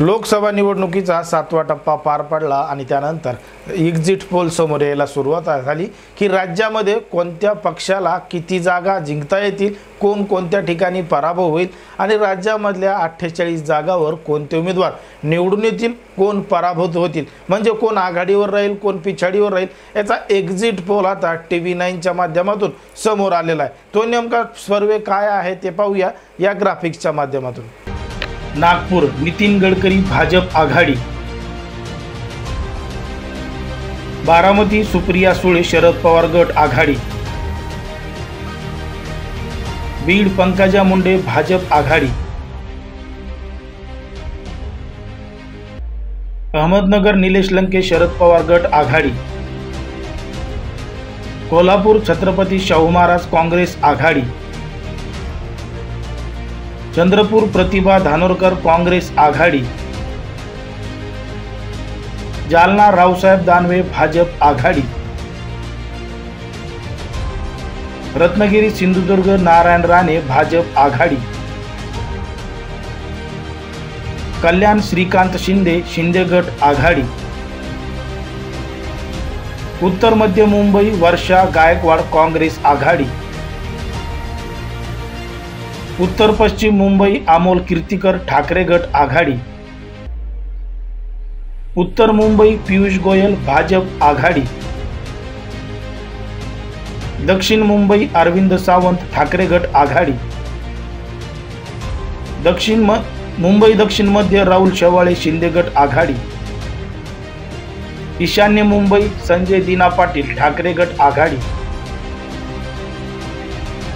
लोकसभा निवडणुकीचा 7वा टप्पा पार पडला आणि त्यानंतर एक्झिट पोल समोर यायला सुरुवात झाली की राज्यामध्ये कोणत्या पक्षाला किती जागा जिंकता येतील, कोण कोणत्या ठिकाणी पराभव होईल आणि राज्यामधल्या 48 जागावर कोणते उमेदवार निवडून येतील, कोण पराभूत होतील, म्हणजे कोण आघाडीवर राहील, कोण पिछाडीवर राहील, याचा एक्झिट पोल आता TV9च्या माध्यमातून समोर आलेला आहे। तो नेमका सर्वे काय आहे ते पाहूया या ग्राफिक्सच्या माध्यमातून। नागपूर नितीन गडकरी भाजप आघाडी, बारामती सुप्रिया सुळे शरद पवार गट आघाडी, बीड पंकजा मुंडे भाजप आघाडी, अहमदनगर निलेश लंके शरद पवार गट आघाडी, कोल्हापूर छत्रपती शाहू महाराज काँग्रेस आघाडी, चंद्रपूर प्रतिभा धानोरकर काँग्रेस आघाडी, जालना रावसाहेब दानवे भाजप आघाडी, रत्नागिरी सिंधुदुर्ग नारायण राणे भाजप आघाडी, कल्याण श्रीकांत शिंदे शिंदे गट आघाडी, उत्तर मध्य मुंबई वर्षा गायकवाड काँग्रेस आघाडी, उत्तर पश्चिम मुंबई अमोल कीर्तिकर ठाकरे गट आघाडी, उत्तर मुंबई पीयूष गोयल भाजप आघाडी, दक्षिण मुंबई अरविंद सावंत ठाकरे गट आघाडी, मुंबई दक्षिण मध्य राहुल शेवाळे शिंदे गट आघाडी, ईशान्य मुंबई संजय दीना पाटील ठाकरे गट आघाडी,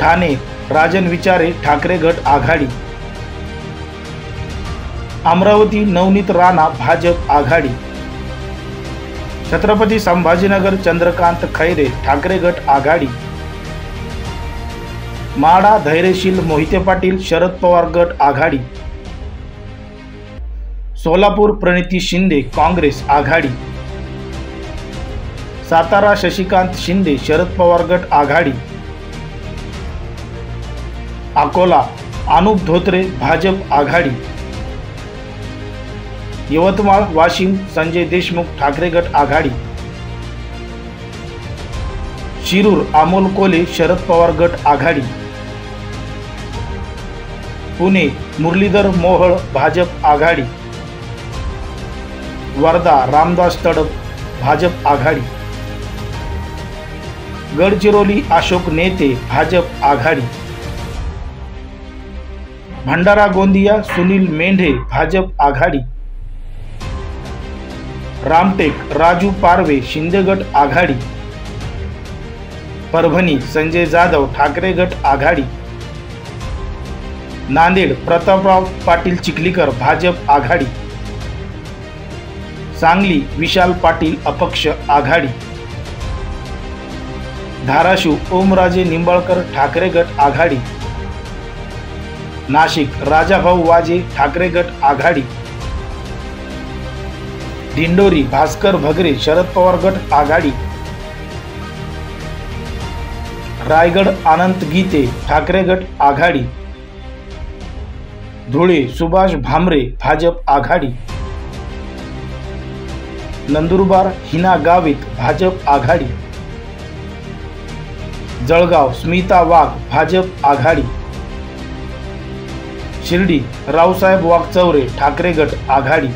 ठाणे राजन विचारे ठाकरे गट आघाडी, अमरावती नवनीत राणा भाजप आघाडी, छत्रपती संभाजीनगर चंद्रकांत खैरे ठाकरे गट आघाडी, माढा धैर्यशील मोहिते पाटील शरद पवार गट आघाडी, सोलापूर प्रणिती शिंदे काँग्रेस आघाडी, सातारा शशिकांत शिंदे शरद पवार गट आघाडी, अकोला अनुप धोत्रे भाजप आघाडी, यवतमाळ वाशिम संजय देशमुख ठाकरे गट आघाडी, शिरूर अमोल कोले शरद पवार गट आघाडी, पुणे मुरलीधर मोहोळ भाजप आघाडी, वर्धा रामदास तडप भाजप आघाडी, गडचिरोली अशोक नेते भाजप आघाडी, भंडारा गोंदिया सुनील मेंढे भाजप आघाडी, रामटेक राजू पारवे शिंदे गट आघाडी, परभणी संजय जाधव ठाकरे गट आघाडी, नांदेड प्रतापराव पाटील चिखलीकर भाजप आघाडी, सांगली विशाल पाटील अपक्ष आघाडी, धाराशिव ओमराजे निंबाळकर ठाकरे गट आघाडी, नाशिक राजाभाऊ वाजे ठाकरे गट आघाडी, दिंडोरी भास्कर भगरे शरद पवार गट आघाडी, रायगड अनंत गीते ठाकरे गट आघाडी, धुळे सुभाष भामरे भाजप आघाडी, नंदुरबार हिना गावित भाजप आघाडी, जळगाव स्मिता वाघ भाजप आघाडी, शिर्डी रावसाहेब वागचौरे ठाकरे गट आघाडी,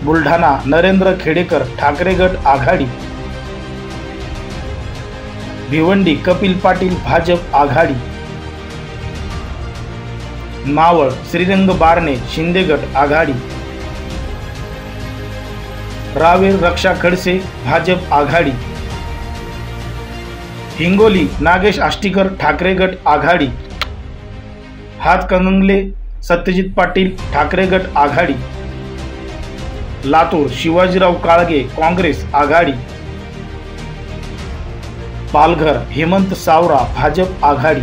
बुलढाणा नरेंद्र खेडेकर ठाकरे गट आघाडी, भिवंडी कपिल पाटील भाजप आघाडी, मावळ श्रीरंग बारणे शिंदे गट आघाडी, रावेर रक्षा खडसे भाजप आघाडी, हिंगोली नागेश आष्टीकर ठाकरे गट आघाडी, हातकणंगले सत्यजित पाटील ठाकरे गट आघाडी, लातूर शिवाजीराव काळगे काँग्रेस आघाडी, पालघर हेमंत सावरा भाजप आघाडी,